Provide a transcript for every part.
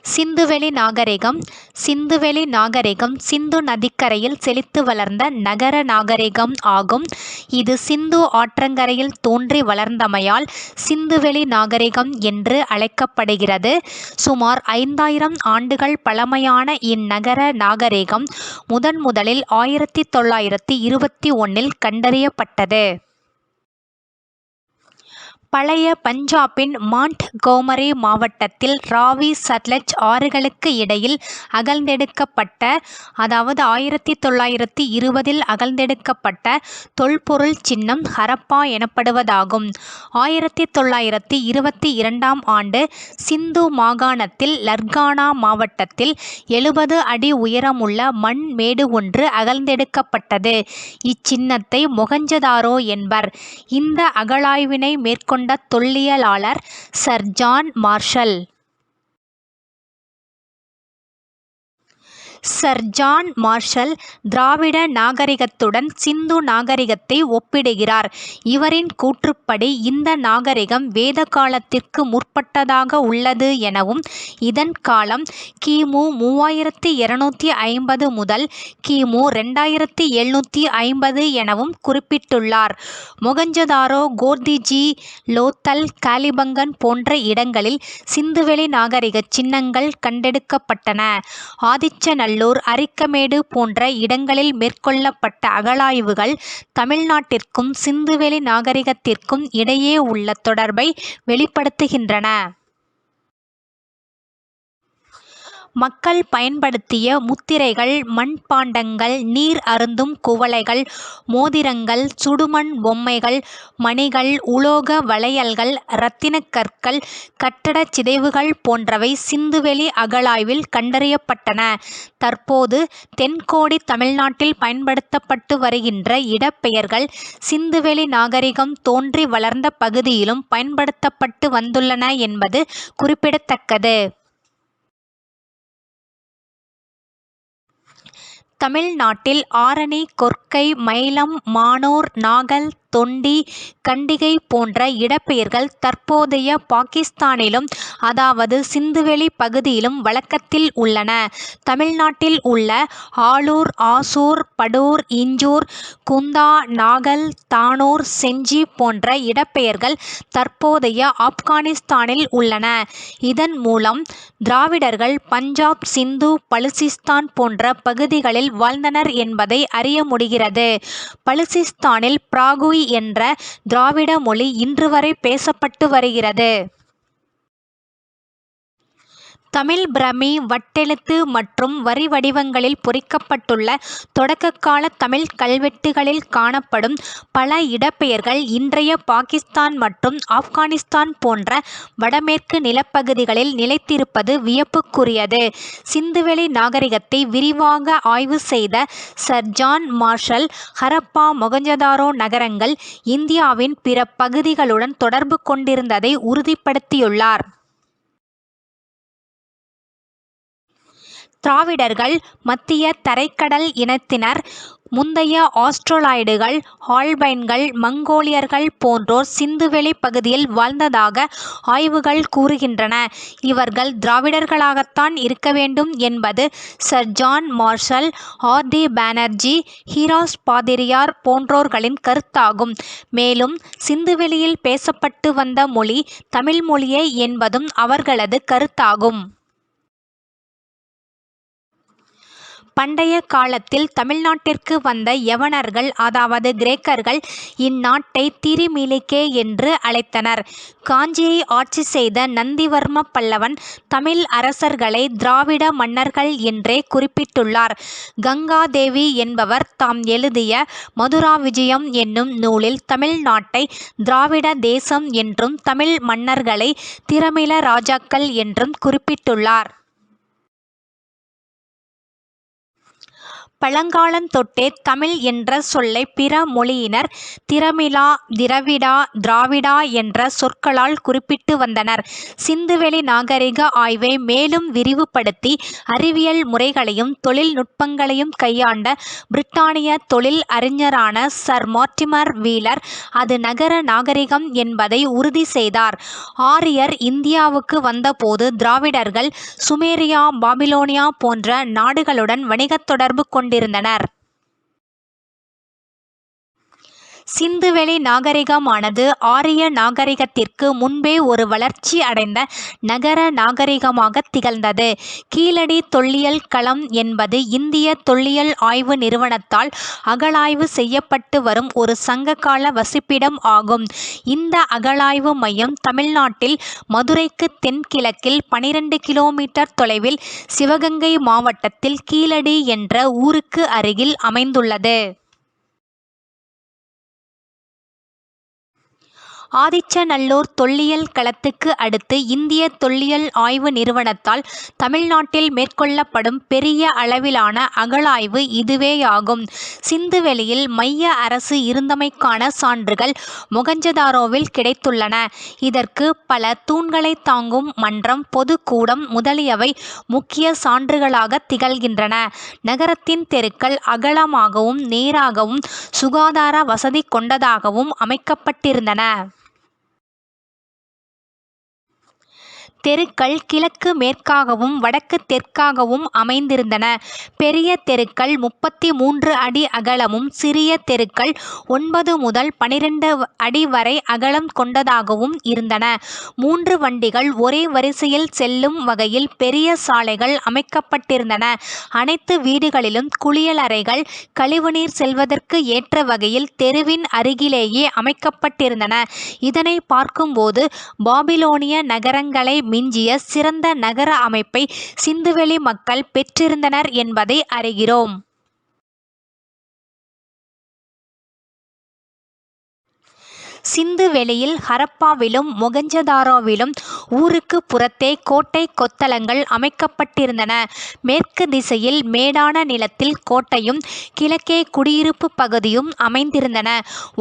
சிந்துவெளி நாகரிகம் சிந்துவெளி நாகரிகம் சிந்து நதிக்கரையில் செழித்து வளர்ந்த நகர நாகரிகம் ஆகும். இது சிந்து ஆற்றங்கரையில் தோன்றி வளர்ந்தமையால் சிந்துவெளி நாகரிகம் என்று அழைக்கப்படுகிறது. சுமார் 5000 ஆண்டுகள் பழமையான இந்நகர நாகரிகம் முதலில் 1921 கண்டறியப்பட்டது. பழைய பஞ்சாபின் மாண்ட் கோமரி மாவட்டத்தில் ராவி சட்லஜ் ஆறுகளுக்கு இடையில் அகழ்ந்தெடுக்கப்பட்ட 1920 அகழ்ந்தெடுக்கப்பட்ட தொல்பொருள் சின்னம் ஹரப்பா எனப்படுவதாகும். 1922 ஆண்டு சிந்து மாகாணத்தில் லர்கானா மாவட்டத்தில் 70 அடி உயரமுள்ள மண் மேடு ஒன்று அகழ்ந்தெடுக்கப்பட்டது. இச்சின்னத்தை மொஹஞ்சதாரோ என்பர். இந்த அகழாய்வினை மேற்கொண்ட தொல்லியலாளர் sir John Marshall. Sir John Marshall திராவிட நாகரிகத்துடன் சிந்து நாகரிகத்தை ஒப்பிடுகிறார். இவரின் கூற்றுப்படி இந்த நாகரிகம் வேத காலத்திற்கு முற்பட்டதாக உள்ளது எனவும் இதன் காலம் கிமு 3250 முதல் கிமு 2750 எனவும் குறிப்பிட்டுள்ளார். மொஹஞ்சதாரோ, கோர்திஜி, லோத்தல், காலிபங்கன் போன்ற இடங்களில் சிந்துவெளி நாகரிக சின்னங்கள் கண்டெடுக்கப்பட்டன. ஆதிச்சநல்லூர், அரிக்கமேடு போன்ற இடங்களில் மேற்கொள்ளப்பட்ட அகழாய்வுகள் தமிழ்நாட்டிற்கும் சிந்துவெளி நாகரிகத்திற்கும் இடையே உள்ள தொடர்பை வெளிப்படுத்துகின்றன. மக்கள் பயன்படுத்திய முத்திரைகள், மண்பாண்டங்கள், நீர் அருந்தும் குவளைகள், மோதிரங்கள், சுடுமண் பொம்மைகள், மணிகள், உலோக வளையல்கள், இரத்தினக் கற்கள், கட்டடச் சிதைவுகள் போன்றவை சிந்துவெளி அகழாய்வில் கண்டறியப்பட்டன. தற்போது தென்கோடி தமிழ்நாட்டில் பயன்படுத்தப்பட்டு வருகின்ற இடப்பெயர்கள் சிந்துவெளி நாகரிகம் தோன்றி வளர்ந்த பகுதியிலும் பயன்படுத்தப்பட்டு வந்துள்ளன என்பது குறிப்பிடத்தக்கது. தமிழ்நாட்டில் ஆரணி, கொர்க்கை, மயிலம், மானூர், நாகல், தொண்டி, கண்டிகை போன்ற இடப்பெயர்கள் தற்போதைய பாகிஸ்தானிலும் அதாவது சிந்துவெளி பகுதியிலும் வழக்கத்தில் உள்ளன. தமிழ்நாட்டில் உள்ள ஆலூர், ஆசூர், படூர், இஞ்சூர், குந்தா, நாகல், தானூர், செஞ்சி போன்ற இடப்பெயர்கள் தற்போதைய ஆப்கானிஸ்தானில் உள்ளன. இதன் மூலம் திராவிடர்கள் பஞ்சாப், சிந்து, பலுசிஸ்தான் போன்ற பகுதிகளில் வாழ்ந்தனர் என்பதை அறிய முடிகிறது. பலுசிஸ்தானில் பிராகுய் என்ற திராவிட மொழி இன்று வரை பேசப்பட்டு வருகிறது. தமிழ் பிராமி வட்டெழுத்து மற்றும் வரி வடிவங்களில் பொறிக்கப்பட்டுள்ள தொடக்ககால தமிழ் கல்வெட்டுகளில் காணப்படும் பல இடப்பெயர்கள் இன்றைய பாகிஸ்தான் மற்றும் ஆப்கானிஸ்தான் போன்ற வடமேற்கு நிலப்பகுதிகளில் நிலைத்திருப்பது வியப்புக்குரியது. சிந்துவெளி நாகரிகத்தை விரிவாக ஆய்வு செய்த sir John marshal Harappa, Mohenjo-daro நகரங்கள் இந்தியாவின் பிற பகுதிகளுடன் தொடர்பு கொண்டிருந்ததை உறுதிப்படுத்தியுள்ளார். திராவிடர்கள், மத்திய தரைக்கடல் இனத்தினர், முந்தைய ஆஸ்ட்ரலாய்டுகள், ஆல்பைன்கள், மங்கோலியர்கள் போன்றோர் சிந்துவெளி பகுதியில் வாழ்ந்ததாக ஆய்வுகள் கூறுகின்றன. இவர்கள் திராவிடர்களாகத்தான் இருக்க வேண்டும் என்பது sir John Marshall, R. D. Banerji, Heras பாதிரியார் போன்றோர்களின் கருத்தாகும். மேலும் சிந்துவெளியில் பேசப்பட்டு வந்த மொழி தமிழ் மொழியே என்பதும் அவர்களது கருத்தாகும். பண்டைய காலத்தில் தமிழ்நாட்டிற்கு வந்த யவனர்கள் அதாவது கிரேக்கர்கள் இந்நாட்டை திரிமிலிகே என்று அழைத்தனர். காஞ்சியை ஆட்சி செய்த நந்திவர்ம பல்லவன் தமிழ் அரசர்களை திராவிட மன்னர்கள் என்றே குறிப்பிட்டுள்ளார். கங்காதேவி என்பவர் தாம் எழுதிய மதுராவிஜயம் என்னும் நூலில் தமிழ்நாட்டை திராவிட தேசம் என்றும் தமிழ் மன்னர்களை திரமிழ ராஜாக்கள் என்றும் குறிப்பிட்டுள்ளார். பழங்காலந்தொட்டே தமிழ் என்ற சொல்லை பிற மொழியினர் திரமிழா, திரவிடா, திராவிடா என்ற சொற்களால் குறிப்பிட்டு வந்தனர். சிந்துவெளி நாகரிக ஆய்வை மேலும் விரிவுபடுத்தி அறிவியல் முறைகளையும் தொழில்நுட்பங்களையும் கையாண்ட பிரித்தானிய தொழில் அறிஞரான சர் மார்ட்டிமர் வீலர் அது நகர நாகரிகம் என்பதை உறுதி செய்தார். ஆரியர் இந்தியாவுக்கு வந்தபோது திராவிடர்கள் சுமேரியா, பாபிலோனியா போன்ற நாடுகளுடன் வணிகத் தொடர்பு கொண்டிருந்தனர். சிந்துவெளி நாகரிகமானது ஆரிய நாகரிகத்திற்கு முன்பே ஒரு வளர்ச்சி அடைந்த நகர நாகரிகமாக திகழ்ந்தது. கீழடி தொல்லியல் களம் என்பது இந்திய தொல்லியல் ஆய்வு நிறுவனத்தால் அகழாய்வு செய்யப்பட்டு வரும் ஒரு சங்ககால வசிப்பிடம் ஆகும். இந்த அகழாய்வு மையம் தமிழ்நாட்டில் மதுரைக்கு தென்கிழக்கில் 12 கிலோமீட்டர் தொலைவில் சிவகங்கை மாவட்டத்தில் கீழடி என்ற ஊருக்கு அருகில் அமைந்துள்ளது. ஆதிச்சநல்லூர் தொல்லியல் களத்துக்கு அடுத்து இந்திய தொல்லியல் ஆய்வு நிறுவனத்தால் தமிழ்நாட்டில் மேற்கொள்ளப்படும் பெரிய அளவிலான அகழாய்வு இதுவேயாகும். சிந்துவெளியில் மைய அரசு இருந்தமைக்கான சான்றுகள் மொகஞ்சதாரோவில் கிடைத்துள்ளன. இதற்கு பல தூண்களை தாங்கும் மன்றம், பொதுக்கூடம் முதலியவை முக்கிய சான்றுகளாக திகழ்கின்றன. நகரத்தின் தெருக்கள் அகலமாகவும் நேராகவும் சுகாதார வசதி கொண்டதாகவும் அமைக்கப்பட்டிருந்தன. தெருக்கள் கிழக்கு மேற்காகவும் வடக்கு தெற்காகவும் அமைந்திருந்தன. பெரிய தெருக்கள் 33 அடி அகலமும் சிறிய தெருக்கள் 9 முதல் 12 அடி வரை அகலம் கொண்டதாகவும் இருந்தன. 3 வண்டிகள் ஒரே வரிசையில் செல்லும் வகையில் பெரிய சாலைகள் அமைக்கப்பட்டிருந்தன. அனைத்து வீடுகளிலும் குளியலறைகள் கழிவுநீர் செல்வதற்கு ஏற்ற வகையில் தெருவின் அருகிலேயே அமைக்கப்பட்டிருந்தன. இதனை பார்க்கும்போது பாபிலோனிய நகரங்களை மிஞ்சிய சிறந்த நகர அமைப்பை சிந்துவெளி மக்கள் பெற்றிருந்தனர் என்பதை அறிகிறோம். சிந்துவெளியில் ஹரப்பாவிலும் மொகஞ்சதாரோவிலும் ஊருக்கு புறத்தே கோட்டை கொத்தளங்கள் அமைக்கப்பட்டிருந்தன. மேற்கு திசையில் மேடான நிலத்தில் கோட்டையும் கிழக்கே குடியிருப்பு பகுதியும் அமைந்திருந்தன.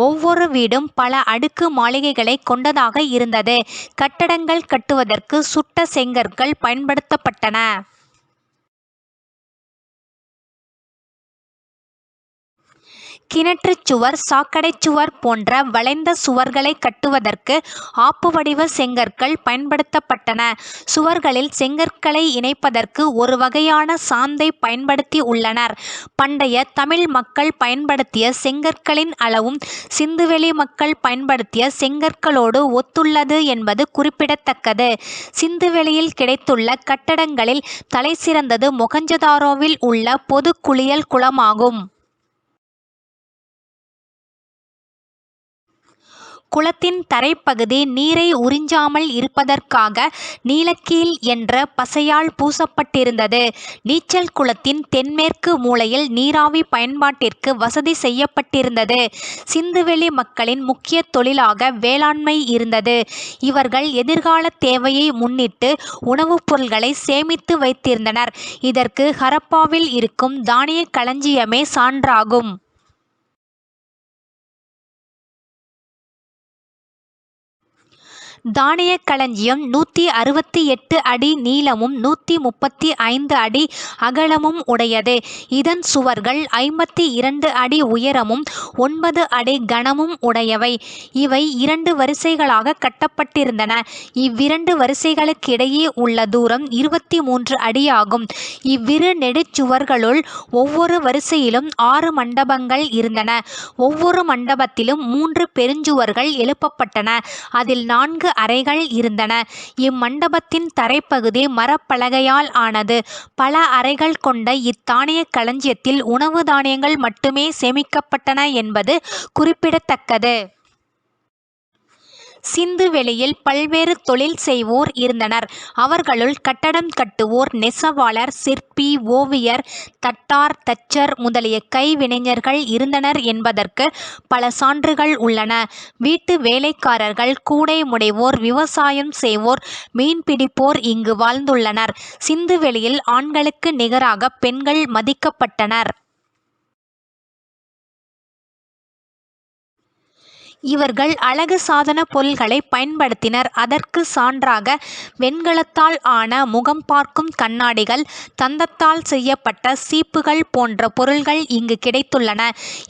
ஒவ்வொரு வீடும் பல அடுக்கு மாளிகைகளை கொண்டதாக இருந்தது. கட்டடங்கள் கட்டுவதற்கு சுட்ட செங்கற்கள் பயன்படுத்தப்பட்டன. கிணற்றுச் சுவர், சாக்கடைச் சுவர் போன்ற வளைந்த சுவர்களை கட்டுவதற்கு ஆப்பு வடிவ செங்கற்கள் பயன்படுத்தப்பட்டன. சுவர்களில் செங்கற்களை இணைப்பதற்கு ஒரு வகையான சாந்தை பயன்படுத்தி உள்ளனர். பண்டைய தமிழ் மக்கள் பயன்படுத்திய செங்கற்களின் அளவும் சிந்துவெளி மக்கள் பயன்படுத்திய செங்கற்களோடு ஒத்துள்ளது என்பது குறிப்பிடத்தக்கது. சிந்துவெளியில் கிடைத்துள்ள கட்டடங்களில் தலைசிறந்தது மொகஞ்சதாரோவில் உள்ள பொது குளியல் குளமாகும். குளத்தின் தரைப்பகுதி நீரை உறிஞ்சாமல் இருப்பதற்காக நீலக்கீல் என்ற பசையால் பூசப்பட்டிருந்தது. நீச்சல் குளத்தின் தென்மேற்கு மூலையில் நீராவி பயன்பாட்டிற்கு வசதி செய்யப்பட்டிருந்தது. சிந்துவெளி மக்களின் முக்கிய தொழிலாக வேளாண்மை இருந்தது. இவர்கள் எதிர்கால தேவையை முன்னிட்டு உணவுப் பொருட்களை சேமித்து வைத்திருந்தனர். இதற்கு ஹரப்பாவில் இருக்கும் தானிய களஞ்சியமே சான்றாகும். தானிய களஞ்சியம் 168 அடி நீளமும் 135 அடி அகலமும் உடையது. இதன் சுவர்கள் 52 அடி உயரமும் 9 அடி கனமும் உடையவை. இவை 2 வரிசைகளாக கட்டப்பட்டிருந்தன. இவ்விரண்டு வரிசைகளுக்கிடையே உள்ள தூரம் 23 அடியாகும். இவ்விரு நெடுச்சுவர்களுள் ஒவ்வொரு வரிசையிலும் 6 மண்டபங்கள் இருந்தன. ஒவ்வொரு மண்டபத்திலும் 3 பெருஞ்சுவர்கள் எழுப்பப்பட்டன. அதில் 4 அறைகள் இருந்தன. இம்மண்டபத்தின் தரைப்பகுதி மரப்பலகையால் ஆனது. பல அறைகள் கொண்ட இத்தானிய களஞ்சியத்தில் உணவு தானியங்கள் மட்டுமே சேமிக்கப்பட்டன என்பது குறிப்பிடத்தக்கது. சிந்துவெளியில் பல்வேறு தொழில் செய்வோர் இருந்தனர். அவர்களுள் கட்டடம் கட்டுவோர், நெசவாளர், சிற்பி, ஓவியர், தட்டார், தச்சர் முதலிய கைவினைஞர்கள் இருந்தனர் என்பதற்கு பல சான்றுகள் உள்ளன. வீட்டு வேலைக்காரர்கள், கூடை முடைவோர், விவசாயம் செய்வோர், மீன்பிடிப்போர் இங்கு வாழ்ந்துள்ளனர். சிந்துவெளியில் ஆண்களுக்கு நிகராக பெண்கள் மதிக்கப்பட்டனர். இவர்கள் அழகு சாதன பொருள்களை பயன்படுத்தினர். அதற்கு சான்றாக வெண்கலத்தால் ஆன முகம் பார்க்கும் கண்ணாடிகள், தந்தத்தால் செய்யப்பட்ட சீப்புகள் போன்ற பொருள்கள் இங்கு கிடைத்துள்ளன.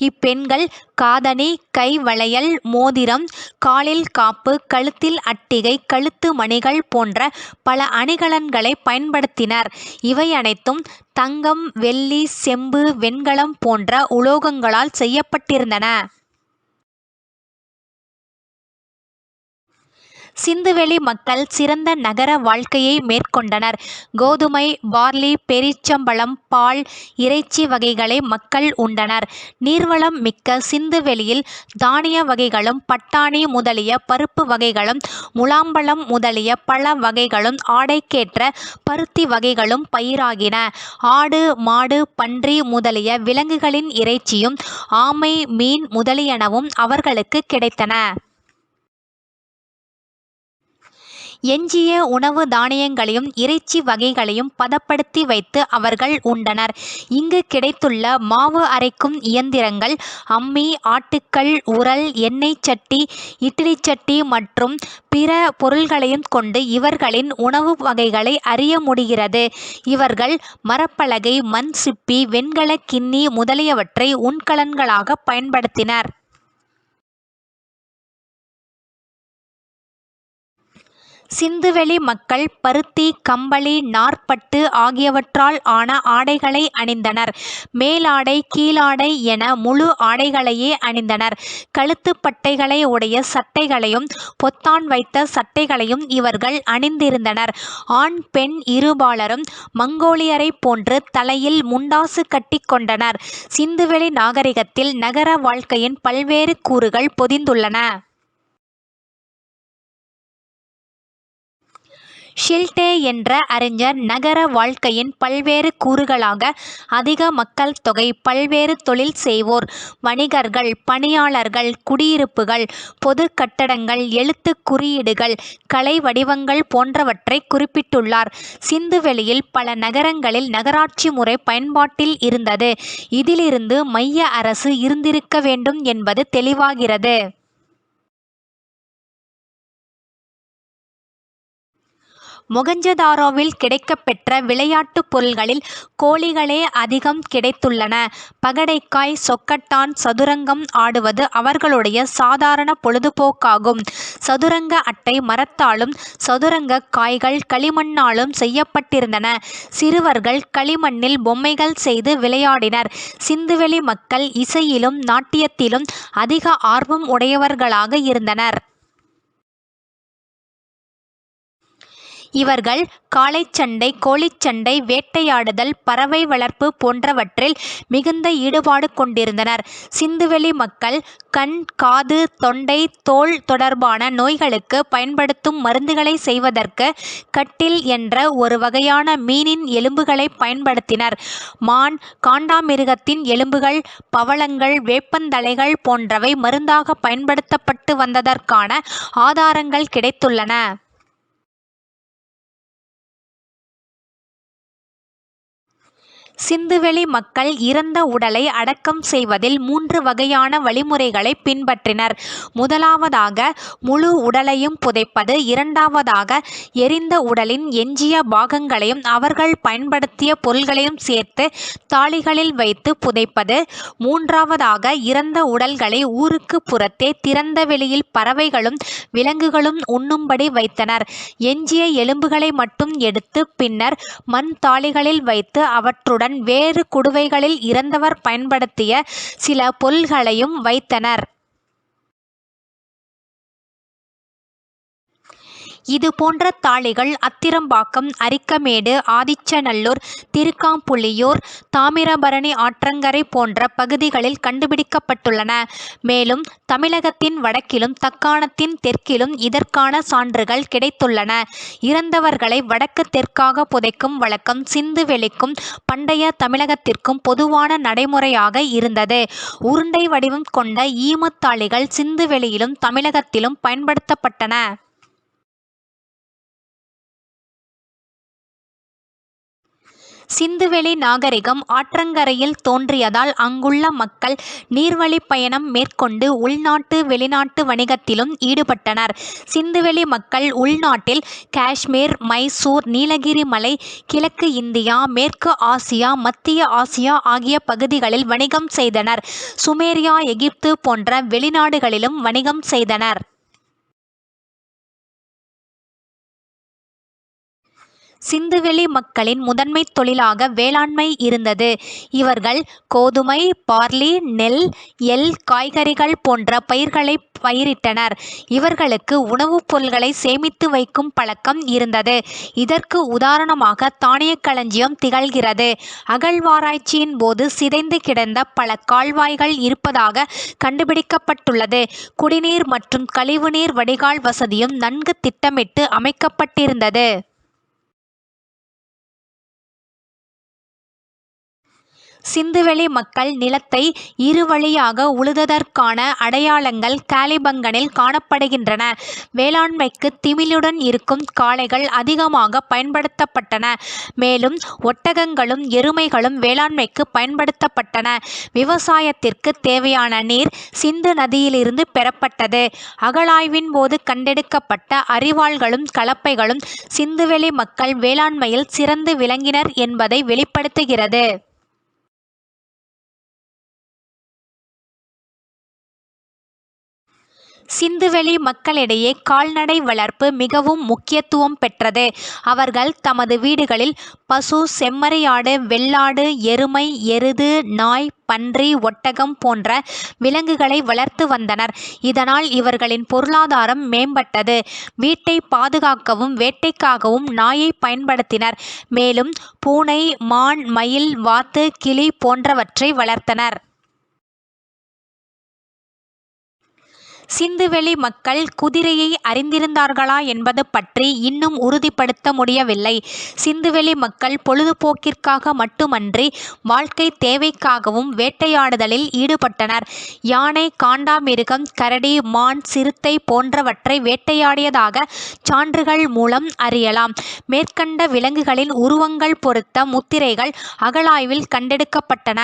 இப்பெண்கள் காதணி, கை வளையல், மோதிரம், காலில் காப்பு, கழுத்தில் அட்டிகை, கழுத்து மணிகள் போன்ற பல அணிகலன்களை பயன்படுத்தினர். இவை அனைத்தும் தங்கம், வெள்ளி, செம்பு, வெண்கலம் போன்ற உலோகங்களால் செய்யப்பட்டிருந்தன. சிந்துவெளி மக்கள் சிறந்த நகர வாழ்க்கையை மேற்கொண்டனர். கோதுமை, பார்லி, பெரிச்சம்பழம், பால், இறைச்சி வகைகளை மக்கள் உண்டனர். நீர்வளம் மிக்க சிந்துவெளியில் தானிய வகைகளும், பட்டாணி முதலிய பருப்பு வகைகளும், முலாம்பழம் முதலிய பழ வகைகளும், ஆடைக்கேற்ற பருத்தி வகைகளும் பயிராகின. ஆடு, மாடு, பன்றி முதலிய விலங்குகளின் இறைச்சியும், ஆமை, மீன் முதலியனவும் அவர்களுக்கு கிடைத்தன. எஞ்சிய உணவு தானியங்களையும் இறைச்சி வகைகளையும் பதப்படுத்தி வைத்து அவர்கள் உண்டனர். இங்கு கிடைத்துள்ள மாவு அரைக்கும் இயந்திரங்கள், அம்மி, ஆட்டுக்கல், உரல், எண்ணெய் சட்டி, இட்லி சட்டி மற்றும் பிற பொருள்களையும் கொண்டு இவர்களின் உணவு வகைகளை அறிய முடிகிறது. இவர்கள் மரப்பலகை, மண் சிப்பி, வெண்கல கிண்ணி முதலியவற்றை உண்கலன்களாக பயன்படுத்தினர். சிந்துவெளி மக்கள் பருத்தி, கம்பளி, நார்ப்பட்டு ஆகியவற்றால் ஆன ஆடைகளை அணிந்தனர். மேலாடை, கீழாடை என முழு ஆடைகளையே அணிந்தனர். கழுத்துப் பட்டைகளை உடைய சட்டைகளையும், பொத்தான் வைத்த சட்டைகளையும் இவர்கள் அணிந்திருந்தனர். ஆண், பெண் இருபாலரும் மங்கோலியரைப் போன்று தலையில் முண்டாசு கட்டிக் கொண்டனர். சிந்துவெளி நாகரிகத்தில் நகர வாழ்க்கையின் பல்வேறு கூறுகள் பொதிந்துள்ளன. ஷில்டே என்ற அறிஞர் நகர வாழ்க்கையின் பல்வேறு கூறுகளாக அதிக மக்கள் தொகை, பல்வேறு தொழில் செய்வோர், வணிகர்கள், பணியாளர்கள், குடியிருப்புகள், பொது கட்டடங்கள், எழுத்துக் குறியீடுகள், கலை வடிவங்கள் போன்றவற்றை குறிப்பிட்டுள்ளார். சிந்துவெளியில் பல நகரங்களில் நகராட்சி முறை பயன்பாட்டில் இருந்தது. இதிலிருந்து மைய அரசு இருந்திருக்க வேண்டும் என்பது தெளிவாகிறது. மொகஞ்சதாரோவில் கிடைக்கப்பெற்ற விளையாட்டுப் பொருள்களில் கோழிகளே அதிகம் கிடைத்துள்ளன. பகடைக்காய், சொக்கட்டான், சதுரங்கம் ஆடுவது அவர்களுடைய சாதாரண பொழுதுபோக்காகும். சதுரங்க அட்டை மரத்தாலும், சதுரங்க காய்கள் களிமண்ணாலும் செய்யப்பட்டிருந்தன. சிறுவர்கள் களிமண்ணில் பொம்மைகள் செய்து விளையாடினர். சிந்துவெளி மக்கள் இசையிலும் நாட்டியத்திலும் அதிக ஆர்வம் உடையவர்களாக இருந்தனர். இவர்கள் காளைச்சண்டை, கோழிச்சண்டை, வேட்டையாடுதல், பறவை வளர்ப்பு போன்றவற்றில் மிகுந்த ஈடுபாடு கொண்டிருந்தனர். சிந்துவெளி மக்கள் கண், காது, தொண்டை, தோல் தொடர்பான நோய்களுக்கு பயன்படுத்தும் மருந்துகளை செய்வதற்கு கட்டில் என்ற ஒரு வகையான மீனின் எலும்புகளை பயன்படுத்தினர். மான், காண்டாமிருகத்தின் எலும்புகள், பவளங்கள், வேப்பந்தழைகள் போன்றவை மருந்தாக பயன்படுத்தப்பட்டு வந்ததற்கான ஆதாரங்கள் கிடைத்துள்ளன. சிந்துவெளி மக்கள் இறந்த உடலை அடக்கம் செய்வதில் 3 வகையான வழிமுறைகளை பின்பற்றினர். முதலாவதாக முழு உடலையும் புதைப்பது. இரண்டாவதாக எரிந்த உடலின் எஞ்சிய பாகங்களையும் அவர்கள் பயன்படுத்திய பொருள்களையும் சேர்த்து தாழிகளில் வைத்து புதைப்பது. மூன்றாவதாக இறந்த உடல்களை ஊருக்கு புறத்தே திறந்த வெளியில் பறவைகளும் விலங்குகளும் உண்ணும்படி வைத்தனர். எஞ்சிய எலும்புகளை மட்டும் எடுத்து பின்னர் மண் தாழிகளில் வைத்து அவற்றுடன் வேறு குடுவைகளில் இறந்தவர் பயன்படுத்திய சில பொருள்களையும் வைத்தனர். இது போன்ற தாழிகள் அத்திரம்பாக்கம், அரிக்கமேடு, ஆதிச்சநல்லூர், திருக்காம்புலியூர், தாமிரபரணி ஆற்றங்கரை போன்ற பகுதிகளில் கண்டுபிடிக்கப்பட்டுள்ளன. மேலும் தமிழகத்தின் வடக்கிலும் தக்காணத்தின் தெற்கிலும் இதற்கான சான்றுகள் கிடைத்துள்ளன. இறந்தவர்களை வடக்கு தெற்காக புதைக்கும் வழக்கம் சிந்துவெளிக்கும் பண்டைய தமிழகத்திற்கும் பொதுவான நடைமுறையாக இருந்தது. உருண்டை வடிவம் கொண்ட ஈமத்தாழிகள் சிந்துவெளியிலும் தமிழகத்திலும் பயன்படுத்தப்பட்டன. சிந்துவெளி நாகரிகம் ஆற்றங்கரையில் தோன்றியதால் அங்குள்ள மக்கள் நீர்வழி பயணம் மேற்கொண்டு உள்நாட்டு வெளிநாட்டு வணிகத்திலும் ஈடுபட்டனர். சிந்துவெளி மக்கள் உள்நாட்டில் காஷ்மீர், மைசூர், நீலகிரி மலை, கிழக்கு இந்தியா, மேற்கு ஆசியா, மத்திய ஆசியா ஆகிய பகுதிகளில் வணிகம் செய்தனர். சுமேரியா, எகிப்து போன்ற வெளிநாடுகளிலும் வணிகம் செய்தனர். சிந்துவெளி மக்களின் முதன்மை தொழிலாக வேளாண்மை இருந்தது. இவர்கள் கோதுமை, பார்லி, நெல், எள், காய்கறிகள் போன்ற பயிர்களை பயிரிட்டனர். இவர்களுக்கு உணவுப் பொருள்களை சேமித்து வைக்கும் பழக்கம் இருந்தது. இதற்கு உதாரணமாக தானிய களஞ்சியம் திகழ்கிறது. அகழ்வாராய்ச்சியின் போது சிதைந்து கிடந்த பல கால்வாய்கள் இருப்பதாக கண்டுபிடிக்கப்பட்டுள்ளது. குடிநீர் மற்றும் கழிவுநீர் வடிகால் வசதியும் நன்கு திட்டமிட்டு அமைக்கப்பட்டிருந்தது. சிந்துவெளி மக்கள் நிலத்தை இருவழியாக உழுததற்கான அடையாளங்கள் காலிபங்கனில் காணப்படுகின்றன. வேளாண்மைக்கு திமிலுடன் இருக்கும் காளைகள் அதிகமாக பயன்படுத்தப்பட்டன. மேலும் ஒட்டகங்களும் எருமைகளும் வேளாண்மைக்கு பயன்படுத்தப்பட்டன. விவசாயத்திற்கு தேவையான நீர் சிந்து நதியிலிருந்து பெறப்பட்டது. அகழாய்வின் போது கண்டெடுக்கப்பட்ட அரிவாள்களும் கலப்பைகளும் சிந்துவெளி மக்கள் வேளாண்மையில் சிறந்து விளங்கினர் என்பதை வெளிப்படுத்துகிறது. சிந்துவெளி மக்களிடையே கால்நடை வளர்ப்பு மிகவும் முக்கியத்துவம் பெற்றது. அவர்கள் தமது வீடுகளில் பசு, செம்மறியாடு, வெள்ளாடு, எருமை, எருது, நாய், பன்றி, ஒட்டகம் போன்ற விலங்குகளை வளர்த்து வந்தனர். இதனால் இவர்களின் பொருளாதாரம் மேம்பட்டது. வீட்டை பாதுகாக்கவும் வேட்டைக்காகவும் நாயை பயன்படுத்தினர். மேலும் பூனை, மான், மயில், வாத்து, கிளி போன்றவற்றை வளர்த்தனர். சிந்துவெளி மக்கள் குதிரையை அறிந்திருந்தார்களா என்பது பற்றி இன்னும் உறுதிப்படுத்த முடியவில்லை. சிந்துவெளி மக்கள் பொழுதுபோக்கிற்காக மட்டுமன்றி வாழ்க்கை தேவைக்காகவும் வேட்டையாடுதலில் ஈடுபட்டனர். யானை, காண்டாமிருகம், கரடி, மான், சிறுத்தை போன்றவற்றை வேட்டையாடியதாக சான்றுகள் மூலம் அறியலாம். மேற்கண்ட விலங்குகளின் உருவங்கள் பொறித்த முத்திரைகள் அகழாய்வில் கண்டெடுக்கப்பட்டன.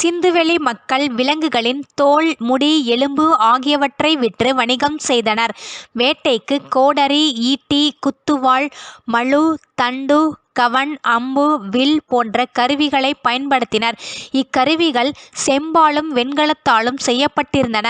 சிந்துவெளி மக்கள் விலங்குகளின் தோல், முடி, எலும்பு ஆகியவற்றை விற்று வணிகம் செய்தனர். வேட்டைக்கு கோடரி, ஈட்டி, குத்துவாள், மழு, தண்டு, கவன், அம்பு, வில் போன்ற கருவிகளை பயன்படுத்தினர். இக்கருவிகள் செம்பாலும் வெண்கலத்தாலும் செய்யப்பட்டிருந்தன.